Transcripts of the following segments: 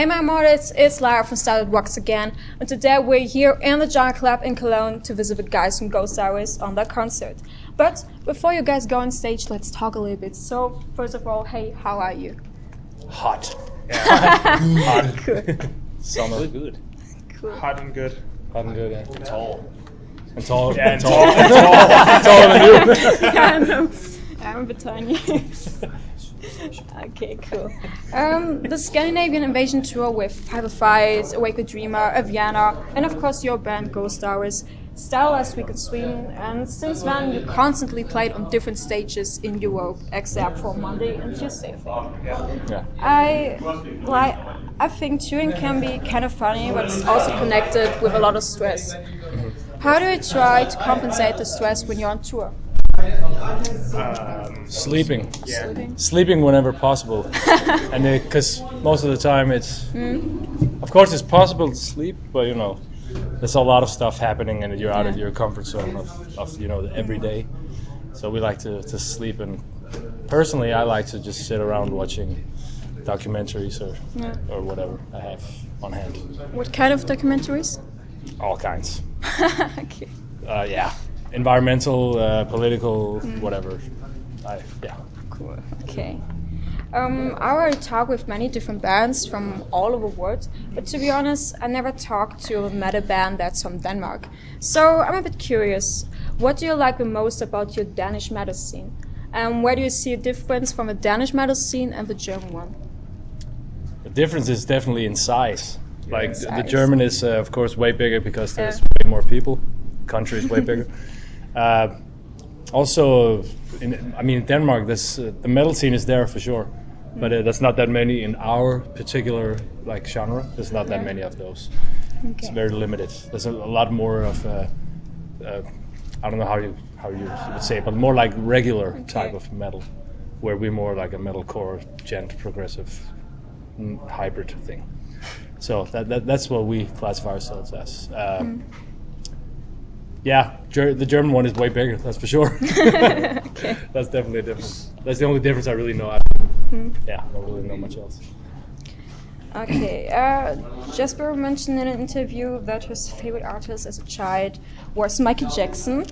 Hey my immortals, it's Lila from Started Rocks again, and today we're here in the Jungle Club in Cologne to visit the guys from Ghost Iris on their concert. But before you guys go on stage, let's talk a little bit. So, first of all, hey, how are you? Hot. Hot. Cool. Summer. Really good. Cool. Hot and good. Hot and good, yeah. And tall. And tall. Yeah, and tall. And taller than you. Yeah, I know. I'm a bit tiny. Okay, cool. The Scandinavian Invasion Tour with Fight, Awake a Dreamer, Aviana, and of course your band Ghost Iris started last week in Sweden, and since then you constantly played on different stages in Europe, except for Monday and Tuesday. Yeah. I think touring can be kind of funny, but it's also connected with a lot of stress. How do you try to compensate the stress when you're on tour? Sleeping. Yeah. Sleeping whenever possible. And because most of the time it's, of course it's possible to sleep, but you know, there's a lot of stuff happening and you're out of your comfort zone of you know, the everyday. So we like to sleep, and personally I like to just sit around watching documentaries or whatever I have on hand. What kind of documentaries? All kinds. Okay. Yeah. Environmental, political, whatever. Yeah. Cool. Okay. I already talked with many different bands from all over the world, but to be honest, I never talked to a metal band that's from Denmark. So I'm a bit curious. What do you like the most about your Danish metal scene? And where do you see a difference from the Danish metal scene and the German one? The difference is definitely in size. Like Size. the German is of course way bigger because there's way more people. Country is way bigger. Also, in Denmark, the metal scene is there for sure, but there's not that many in our particular like genre. There's not that many of those. Okay. It's very limited. There's a lot more of I don't know how you would say it, but more like regular type of metal, where we're more like a metalcore, gent, progressive, hybrid thing. So that's what we classify ourselves as. Yeah, the German one is way bigger, that's for sure. Okay. That's definitely a difference. That's the only difference I really know. Yeah, I don't really know much else. Okay, Jesper mentioned in an interview that his favorite artist as a child was Michael Jackson.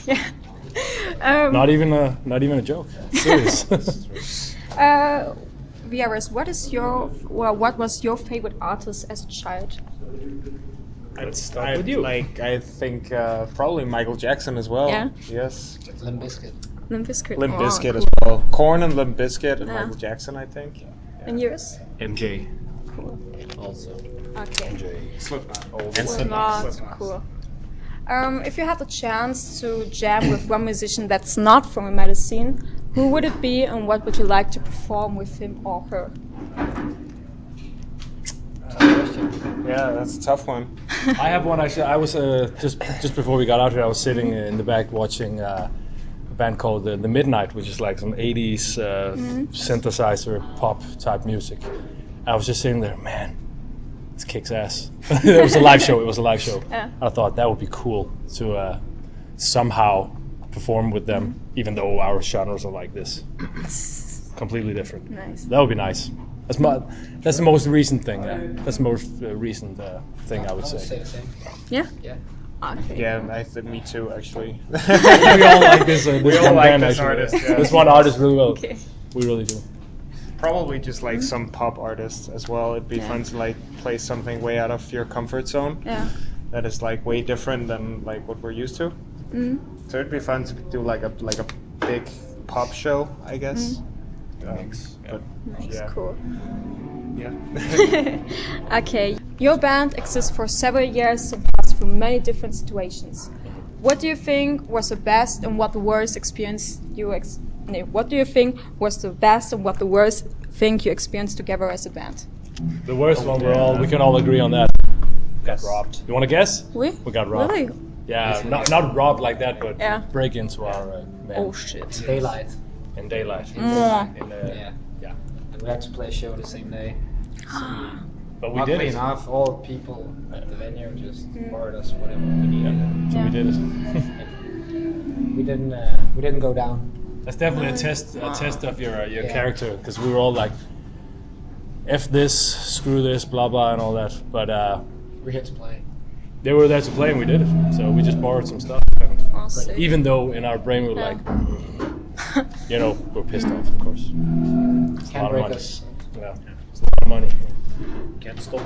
Yeah. Not even a joke. Serious. Viaris, what was your favorite artist as a child? I'd start with you. I think probably Michael Jackson as well. Yeah? Yes. Limp Bizkit. Limp Bizkit. Limp Oh, Bizkit cool. as well. Korn and Limp Bizkit and Yeah. Michael Jackson, I think. Yeah. And yours? MJ. Cool. Also. Okay. Slipknot. And Slipknot. Cool. If you had the chance to jam with one musician that's not from a metal scene, who would it be, and what would you like to perform with him or her? Yeah, that's a tough one. I have one actually. I was just before we got out here, I was sitting in the back watching a band called The Midnight, which is like some 80s synthesizer pop type music. I was just sitting there, man, this kicks ass. It was a live show. Yeah. I thought that would be cool to somehow perform with them, even though our genres are like this, completely different. Nice. That would be nice. That's the most recent thing. That's the most recent thing I would Say say. the same. Yeah? Yeah. Okay. Yeah, me too, actually. We all like this. We all one like band, this actually. artist, yeah. This one artist really well. Okay. We really do. Probably just like some pop artists as well. It'd be fun to like play something way out of your comfort zone. Yeah. That is like way different than like what we're used to. So it'd be fun to do like a big pop show, I guess. But Nice. yeah. Cool. Yeah. Okay. Your band exists for several years and passed through many different situations. What do you think was the best and what the worst experience what do you think was the best and what the worst thing you experienced together as a band? The worst one, we can all agree on that. Got Robbed. You want to guess? We got robbed. Really? Yeah, not robbed like that, but break into our band. Oh shit. Daylight. In daylight. Yeah. Yeah. And we had to play a show the same day. But we did Luckily it. enough, all people at the venue just borrowed us whatever we needed. So we did it. We didn't go down. That's definitely a test of your character, because we were all like, F this, screw this, blah blah, and all that. But We're here to play. they were there to play, and we did it. So we just borrowed some stuff. And Oh, sick. even though in our brain we were like, you know, we're pissed off, of course. It's a lot Can't of break money. us. Yeah, it's a lot of money. Can't stop.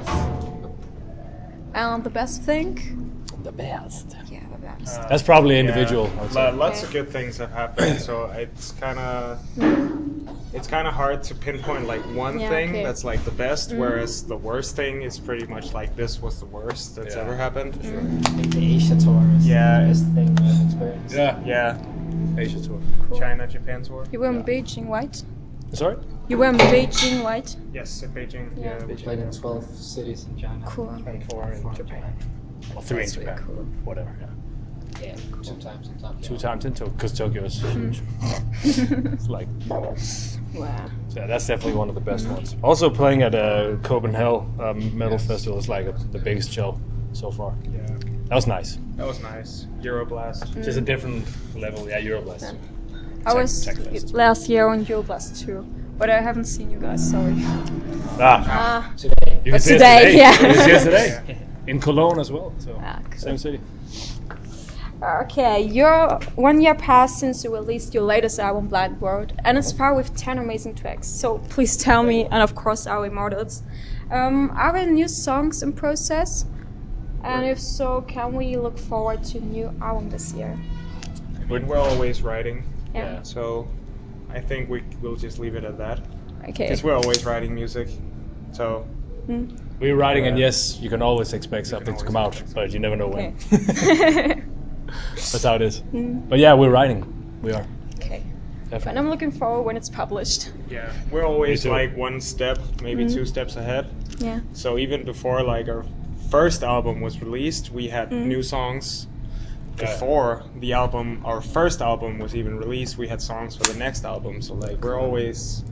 And the best thing? The best. Yeah, the best. That's probably individual. I would say. Lots of Okay. good things have happened, so it's kind of hard to pinpoint like one Yeah, thing okay. that's like the best, whereas the worst thing is pretty much like this was the worst that's Yeah. ever happened. I think the Asia tour is Yeah. the best thing I've experienced. Yeah, Yeah, Asia tour. Cool. China, Japan tour. You were in Beijing, right? Sorry? You were in Beijing, right? Yes, in Beijing. Yeah. Yeah, We played in 12 cities in China. Cool. And 4 in Japan. Or 3 in That's really Japan. cool. Whatever. Yeah. Yeah, 2 times in Tokyo. 2 times in Tokyo, because Tokyo is huge. It's like, Wow. so yeah, that's definitely one of the best ones. Also playing at Copenhagen Metal Festival is like the biggest show so far. Yeah, That was nice. that was nice. Euroblast. Just a different level. Yeah, Euroblast. Yeah. I was Techfest. last year on Euroblast too, but I haven't seen you guys, sorry. Ah, Today. you can see us today, today. yeah. You can see us today. In Cologne as well. So Ah, cool. same city. Okay, you're 1 year passed since you released your latest album, Blind World, and it's far with 10 amazing tracks. So please tell me, and of course our immortals, are there new songs in process? And if so, can we look forward to a new album this year? We're always writing, Yeah. so I think we'll just leave it at that. Okay. Because we're always writing music, so We're writing, and yes, you can always expect something to come out, but you never know when. Okay. That's how it is. But yeah, we're writing. We are. Okay. And Definitely. I'm looking forward when it's published. yeah, we're always Me too. like one step, maybe 2 steps ahead. Yeah. So even before like our first album was released, we had new songs. Before the album, our first album was even released, we had songs for the next album. So like we're always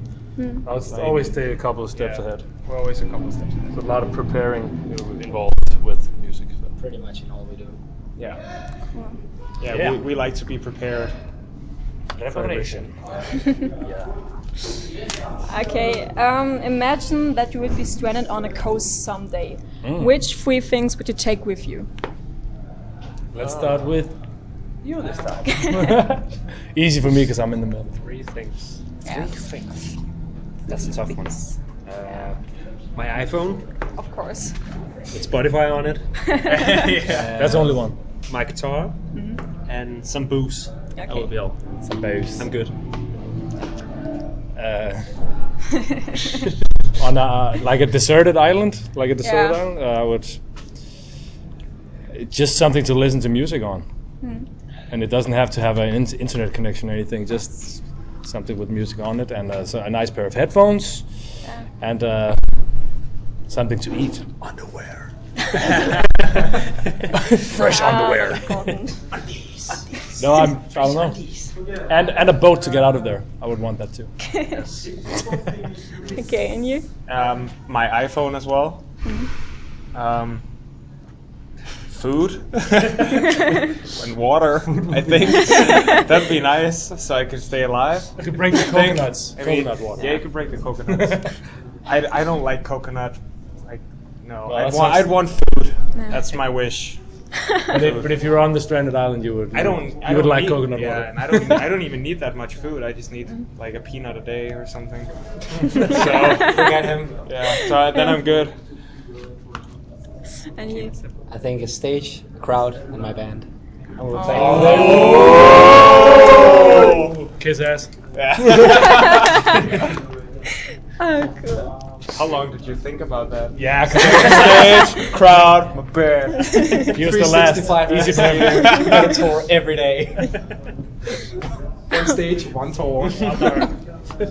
I'll always stay a couple of steps ahead. We're always a couple steps ahead. There's a lot of preparing involved with music. So. Pretty much in all we do. Yeah. Cool. Yeah, Yeah. we like to be prepared. Preparation. Yeah. Okay. Imagine that you would be stranded on a coast someday. Mm. Which 3 things would you take with you? Let's start with you this time. Easy for me because I'm in the middle. 3 things. Yeah. 3 things. That's a tough one. My iPhone Of course. with Spotify on it. That's only one. My guitar and some booze. That will be all. Some booze. I'm good. On like a deserted island, Yeah. I would just something to listen to music on, and it doesn't have to have an internet connection or anything. Just something with music on it, and so a nice pair of headphones, and something to eat. Underwear. Fresh underwear. Important. No, I don't know. And a boat to get out of there. I would want that too. Okay, and you? My iPhone as well. Food and water. I think that'd be nice, so I could stay alive. I could break the coconuts. I mean, Coconut water. yeah, you could break the coconuts. I don't like coconut. Like no, Well, I'd that's want, just- I'd want food. No. That's my wish. But if you're on the stranded island, you would. I don't. You I would don't like need, coconut yeah, water. and I don't even need that much food. I just need like a peanut a day or something. So forget him. Yeah. So then I'm good. And you? I think a stage, a crowd, and my band. And we're playing. Oh! Kiss ass. Oh, cool. How long did you think about that? Yeah, Stage, crowd, my band. here's the last. 365 Easy days for a year. everyone. Got a tour every day. One stage, one tour.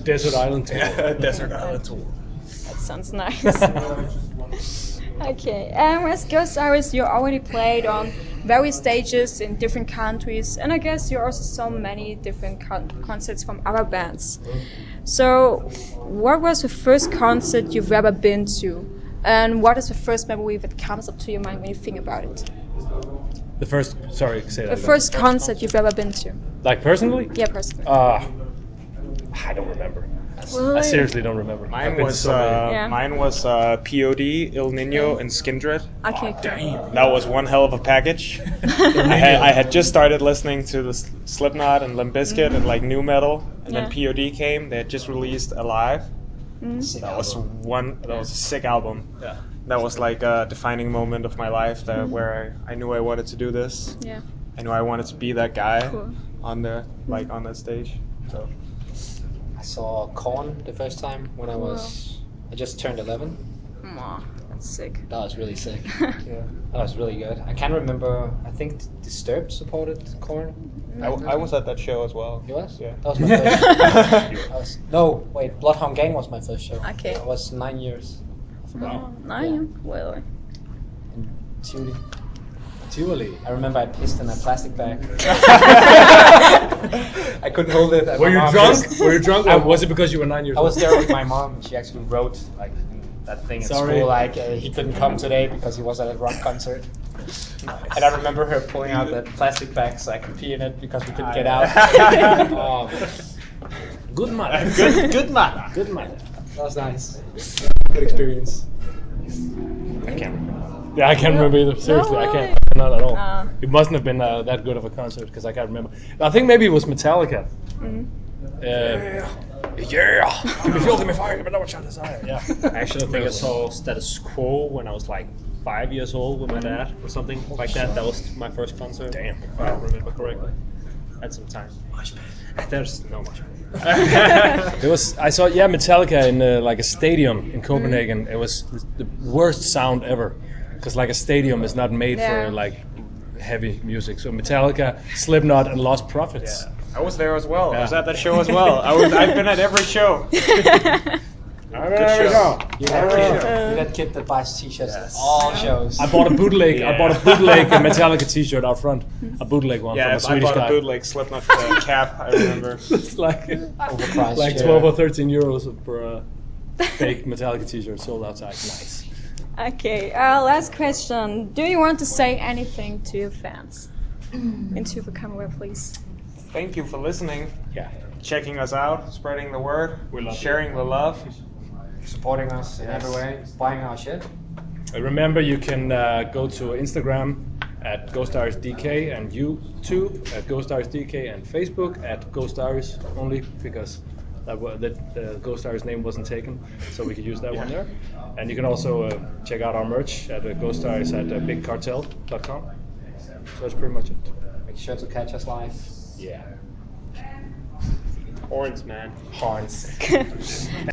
Desert island tour. Desert Island Tour. That sounds nice. Okay, as Ghost Iris, you already played on various stages in different countries, and I guess you also saw many different concerts from other bands. So, what was the first concert you've ever been to, and what is the first memory that comes up to your mind when you think about it? The first. Sorry, say that. The again. first concert you've ever been to? Like personally? Yeah, personally. I don't remember. I seriously don't remember. Mine was POD, Il Nino, and Skindred. Okay. That was one hell of a package. I had just started listening to the Slipknot and Limp Bizkit and like new metal, and then POD came. They had just released Alive. That was a sick album. Yeah. That was like a defining moment of my life where I knew I wanted to do this. Yeah. I knew I wanted to be that guy Cool. on on that stage. So I saw Korn the first time when I just turned 11. Aw, that's sick. That was really sick. That was really good. I can't remember. I think Disturbed supported Korn. I was at that show as well. You was? Yeah. That was my first show. No, wait. Bloodhound Gang was my first show. Okay. I was 9 years. Oh, nice. Well. Tivoli. Tivoli. I remember I pissed in a plastic bag. I couldn't hold it. Were you drunk? Were you drunk, or was it because you were 9 years I old? was there with my mom. And she actually wrote like that thing at school, like he couldn't come today because he was at a rock concert. And I remember her pulling out the plastic bag so I could pee in it because we couldn't get out. Good mother. Good man. Good mother. That was nice. Good experience. I can't remember. Yeah, I can't remember either. Seriously, I can't. Not at all. It mustn't have been that good of a concert because I can't remember. I think maybe it was Metallica. Yeah. Give me fuel, give me fire, give me no shot desire. Yeah. I actually think I saw Status Quo when I was like 5 years old with my dad or something like that. That was my first concert. Damn. If I remember correctly. At some time. There's no much. I saw Metallica in like a stadium in Copenhagen. It was the worst sound ever because like a stadium is not made for like heavy music. So Metallica, Slipknot, and Lost Prophets. I was there as well. I was at that show as well. I've been at every show. You're that kid that buys t-shirts at all shows. I bought a bootleg. I bought a bootleg Metallica t-shirt out front. A bootleg one from a Swedish I bought guy. a bootleg Slipknot cap. I remember. It's like Overpriced. like 12 or 13 euros for a fake Metallica t-shirt sold outside. Nice. Okay, last question. Do you want to say anything to your fans? Into the camera, please. Thank you for listening, Yeah. checking us out, spreading the word, love sharing the love. Supporting us in every way, buying our shit. Remember, you can go to Instagram at Ghost Iris DK and YouTube at Ghost Iris DK and Facebook at Ghost Iris only because the Ghost Iris name wasn't taken, so we could use that one there. And you can also check out our merch at Ghost Iris at bigcartel.com. So that's pretty much it. Make sure to catch us live. Yeah. Horns, man. Horns.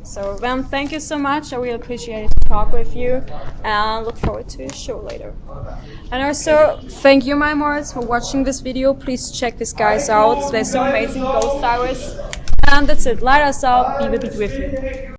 So then, thank you so much. I really appreciate to talk with you, and look forward to your show later. And also, thank you, my Morris, for watching this video. Please check these guys out. They're so amazing, Ghost Iris. And that's it. Light us up. Be with you.